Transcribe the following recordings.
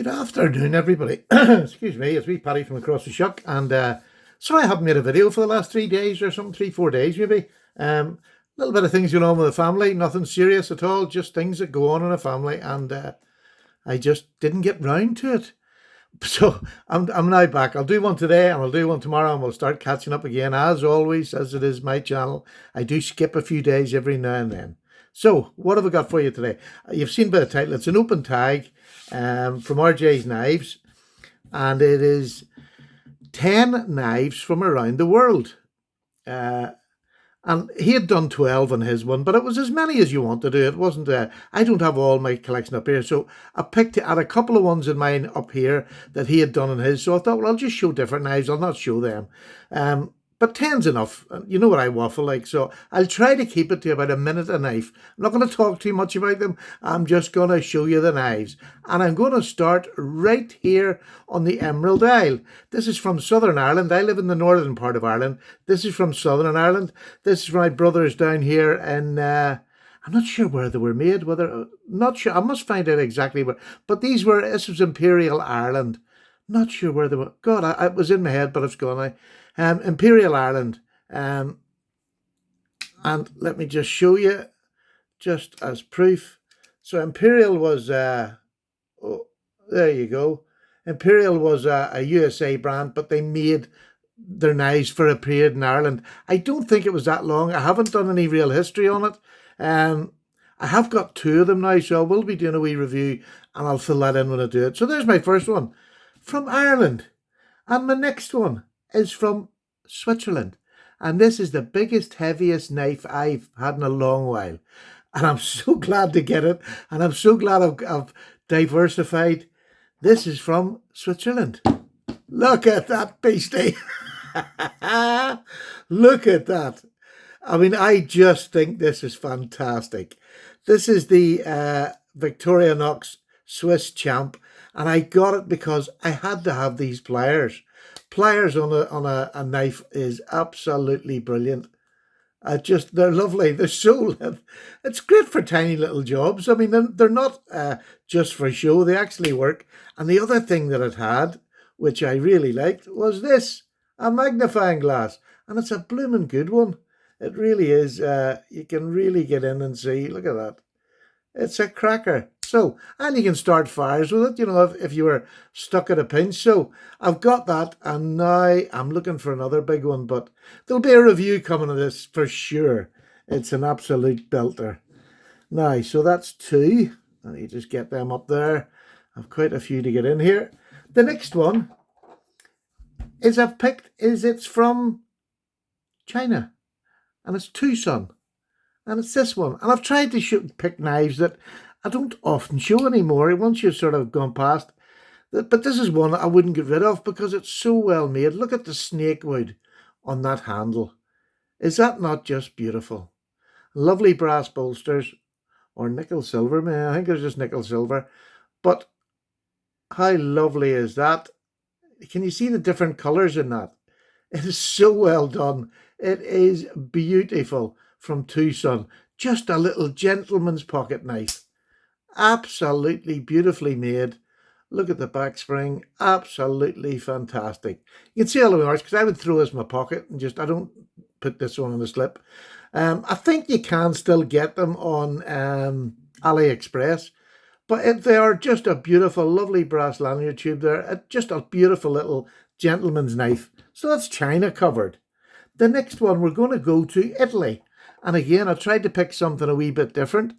Good afternoon, everybody. Excuse me, it's me, Paddy from across the shuck, and sorry I haven't made a video for the last 3 days or something, 3-4 days maybe. Little bit of things going on with the family, nothing serious at all, just things that go on in a family, and I just didn't get round to it. So I'm now back. I'll do one today and I'll do one tomorrow, and we'll start catching up again. As always, as it is my channel, I do skip a few days every now and then. So what have I got for you today? You've seen by the title, it's an open tag from RJ's Knives, and it is 10 knives from around the world. And he had done 12 on his one, but it was as many as you want to do. It wasn't, I don't have all my collection up here, so I picked at a couple of ones in mine up here that he had done on his, so I thought, well, I'll just show different knives. I'll not show them. But 10's enough. You know what I waffle like, so I'll try to keep it to about a minute a knife. I'm not going to talk too much about them. I'm just going to show you the knives. And I'm going to start right here on the Emerald Isle. This is from Southern Ireland. I live in the northern part of Ireland. This is from Southern Ireland. This is from my brothers down here in... I'm not sure where they were made. Not sure. I must find out exactly where. But this was Imperial Ireland. Not sure where they were. God, it was in my head, but it's gone now. Imperial Ireland, and let me just show you, just as proof. So Imperial was, oh, there you go. Imperial was a USA brand, but they made their knives for a period in Ireland. I don't think it was that long. I haven't done any real history on it. I have got 2 of them now, so I will be doing a wee review, and I'll fill that in when I do it. So there's my first one from Ireland, and my next one is from Switzerland, and this is the biggest, heaviest knife I've had in a long while, and I'm so glad to get it, and I'm so glad I've diversified. This is from Switzerland. Look at that beastie. Look at that. I mean, I just think this is fantastic. This is the Victorinox Swiss Champ, and I got it because I had to have these pliers. Pliers on a knife is absolutely brilliant. They're lovely. They're so, it's great for tiny little jobs. I mean, they're not just for show. They actually work. And the other thing that it had, which I really liked, was this, a magnifying glass. And it's a blooming good one. It really is. You can really get in and see. Look at that. It's a cracker. So, and you can start fires with it, you know, if you were stuck at a pinch. So I've got that, and now I'm looking for another big one, but there'll be a review coming of this for sure. It's an absolute belter. Now, so that's 2. Let me just get them up there. I've quite a few to get in here. The next one is it's from China, and it's Tucson, and it's this one. And I've tried to pick knives that I don't often show anymore once you've sort of gone past. But this is one I wouldn't get rid of because it's so well made. Look at the snake wood on that handle. Is that not just beautiful? Lovely brass bolsters, or nickel silver. I think it's just nickel silver. But how lovely is that? Can you see the different colours in that? It is so well done. It is beautiful from Tucson. Just a little gentleman's pocket knife. Absolutely beautifully made. Look at the back spring. Absolutely fantastic. You can see all the marks because I would throw this in my pocket and I don't put this one on the slip. I think you can still get them on AliExpress, but they are just a beautiful, lovely brass lanyard tube there. Just a beautiful little gentleman's knife. So that's China covered. The next one, we're going to go to Italy. And again, I tried to pick something a wee bit different.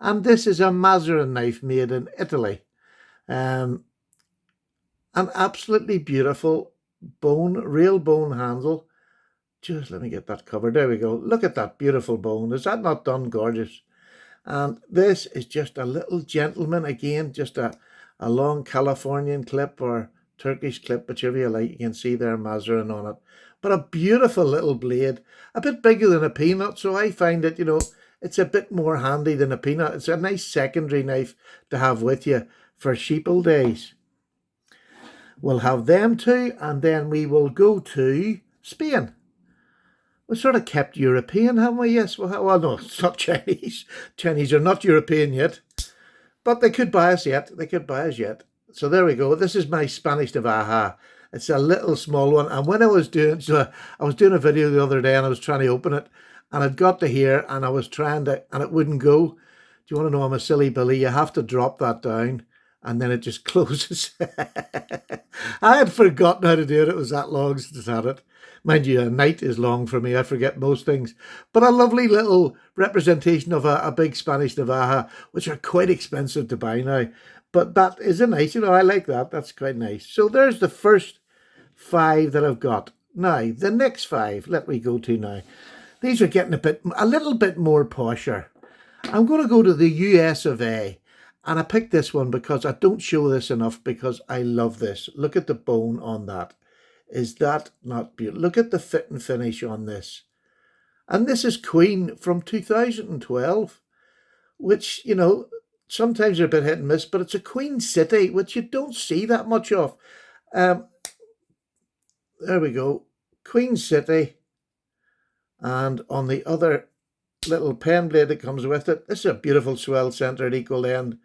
And this is a Mazarin knife made in Italy. An absolutely beautiful real bone handle. Just let me get that covered. There we go. Look at that beautiful bone. Is that not done gorgeous? And this is just a little gentleman. Again, just a long Californian clip or Turkish clip, whichever you like. You can see there Mazarin on it. But a beautiful little blade. A bit bigger than a peanut. So I find it, you know, it's a bit more handy than a peanut. It's a nice secondary knife to have with you for sheeple days. We'll have them 2, and then we will go to Spain. We sort of kept European, haven't we? Yes. Well, no, it's not Chinese. Chinese are not European yet. But they could buy us yet. They could buy us yet. So there we go. This is my Spanish Navaja. It's a little small one. And when I was doing, I was doing a video the other day and I was trying to open it and I'd got to here and I was trying to, and it wouldn't go. Do you want to know I'm a silly Billy? You have to drop that down and then it just closes. I had forgotten how to do it. It was that long since I had it. Mind you, a night is long for me. I forget most things. But a lovely little representation of a big Spanish Navaja, which are quite expensive to buy now. But that is a nice, I like that. That's quite nice. So there's the first 5 that I've got. Now, the next 5, let me go to now. These are getting a little bit more posher. I'm going to go to the US of A. And I picked this one because I don't show this enough because I love this. Look at the bone on that. Is that not beautiful? Look at the fit and finish on this. And this is Queen from 2012, which, sometimes they're a bit hit and miss, but it's a Queen City, which you don't see that much of. There we go. Queen City. And on the other little pen blade that comes with it, this is a beautiful swell-centered equal end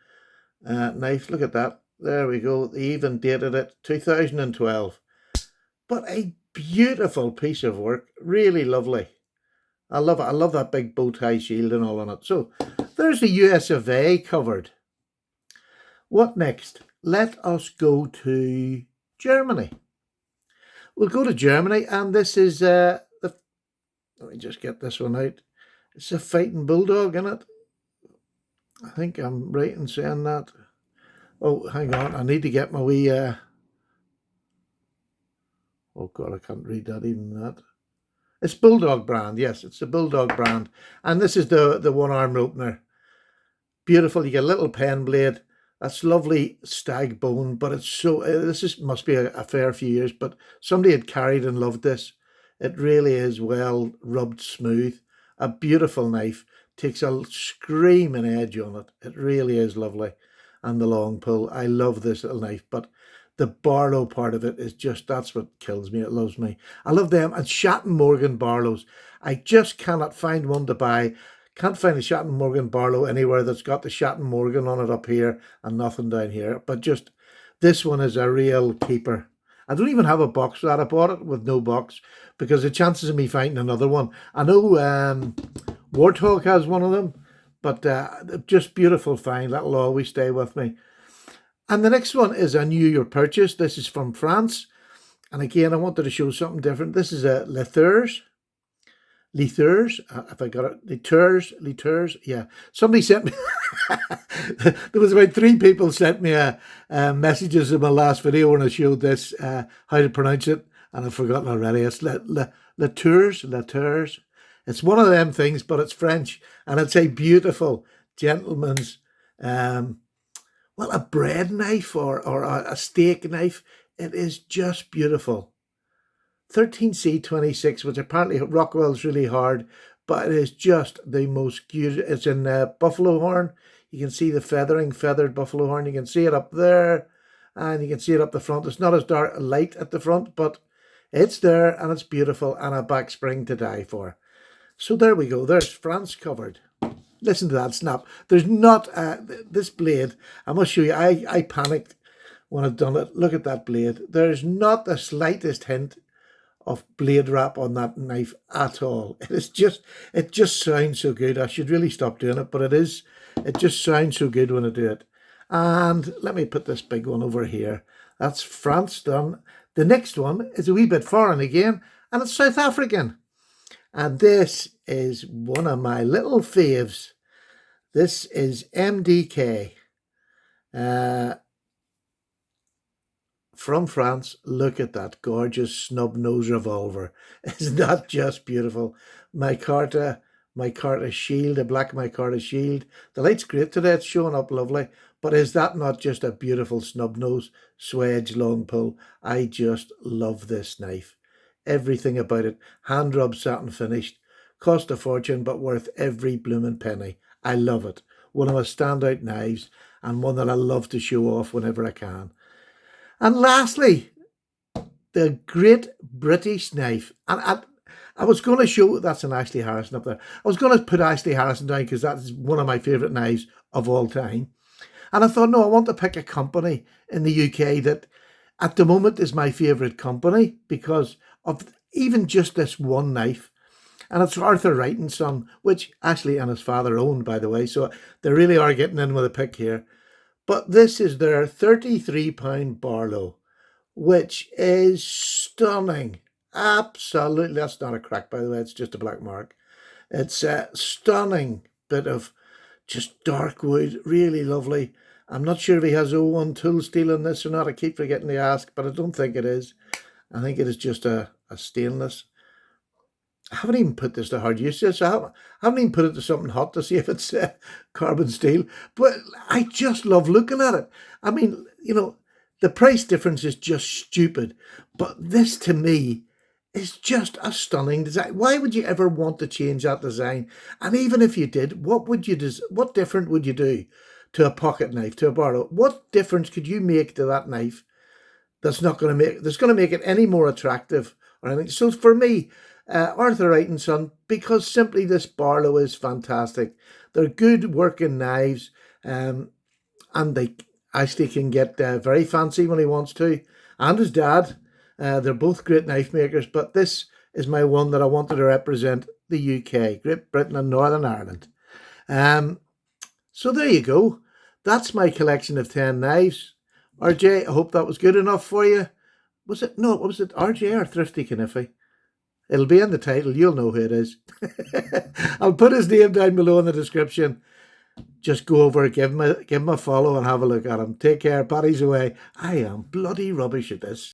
knife. Look at that. There we go. They even dated it 2012. But a beautiful piece of work. Really lovely. I love it. I love that big bow tie shield and all on it. So there's the US of A covered. What next? Let us go to Germany. We'll go to Germany, and this is let me just get this one out. It's a fighting bulldog in it. I think I'm right in saying that. Oh, hang on. I need to get my wee oh God, I can't read that even that. It's Bulldog brand, yes, it's the Bulldog brand. And this is the one-arm opener. Beautiful, you get a little pen blade. That's lovely stag bone, but it's so, must be a fair few years, but somebody had carried and loved this. It really is well rubbed smooth. A beautiful knife. Takes a screaming edge on it. It really is lovely. And the long pull. I love this little knife, but the Barlow part of it is just, that's what kills me. It loves me. I love them. And Shatton Morgan Barlows. I just cannot find one to buy. Can't find a Shatton Morgan Barlow anywhere that's got the Shatton Morgan on it up here and nothing down here. But just, this one is a real keeper. I don't even have a box for that. I bought it with no box because the chances of me finding another one. I know Warthog has one of them, but just beautiful find. That'll always stay with me. And the next one is a New York purchase. This is from France. And again, I wanted to show something different. This is a Lethers, if I got it, Lethers, yeah. Somebody sent me, there was about 3 people sent me messages in my last video when I showed this, how to pronounce it, and I've forgotten already. It's Lethers. It's one of them things, but it's French, and it's a beautiful gentleman's, well, a bread knife or a steak knife. It is just beautiful. 13C26, which apparently Rockwell's really hard, but it is just the most cute. It's in buffalo horn. You can see the feathered buffalo horn. You can see it up there, and you can see it up the front. It's not as light at the front, but it's there, and it's beautiful, and a back spring to die for. So there we go. There's France covered. Listen to that snap. There's not this blade. I must show you. I panicked when I've done it. Look at that blade. There's not the slightest hint of blade wrap on that knife at all. It just sounds so good. I should really stop doing it, but it just sounds so good when I do it. And let me put this big one over here. That's France done. The next one is a wee bit foreign again, and it's South African. And this is one of my little faves. This is MDK. From France. Look at that gorgeous snub nose revolver. Isn't that just beautiful? Micarta shield, a black micarta shield. The light's great today, it's showing up lovely. But is that not just a beautiful snub nose, swedge, long pull? I just love this knife. Everything about it. Hand rub, satin finished. Cost a fortune, but worth every blooming penny. I love it. One of my standout knives, and one that I love to show off whenever I can. And lastly, the Great British Knife. And I was going to show, that's an Ashley Harrison up there. I was going to put Ashley Harrison down because that's one of my favourite knives of all time. And I thought, no, I want to pick a company in the UK that at the moment is my favourite company because of even just this one knife. And it's Arthur Wright & Son, which actually and his father owned, by the way. So they really are getting in with a pick here. But this is their £33 Barlow, which is stunning. Absolutely. That's not a crack, by the way. It's just a black mark. It's a stunning bit of just dark wood. Really lovely. I'm not sure if he has O1 tool steel in this or not. I keep forgetting to ask, but I don't think it is. I think it is just a stainless. I haven't even put this to hard use yet, so I haven't even put it to something hot to see if it's carbon steel. But I just love looking at it. I mean, the price difference is just stupid. But this, to me, is just a stunning design. Why would you ever want to change that design? And even if you did, what different would you do to a pocket knife, to a Barlow? What difference could you make to that knife that's going to make it any more attractive or anything? So for me, Arthur Wright & Son, because simply this Barlow is fantastic. They're good working knives, and they actually can get very fancy when he wants to. And his dad, they're both great knife makers, but this is my one that I wanted to represent the UK, Great Britain and Northern Ireland. So there you go. That's my collection of 10 knives. RJ, I hope that was good enough for you. Was it RJ or Thrifty Kaniffy? It'll be in the title. You'll know who it is. I'll put his name down below in the description. Just go over, give him a follow and have a look at him. Take care. Paddy's away. I am bloody rubbish at this.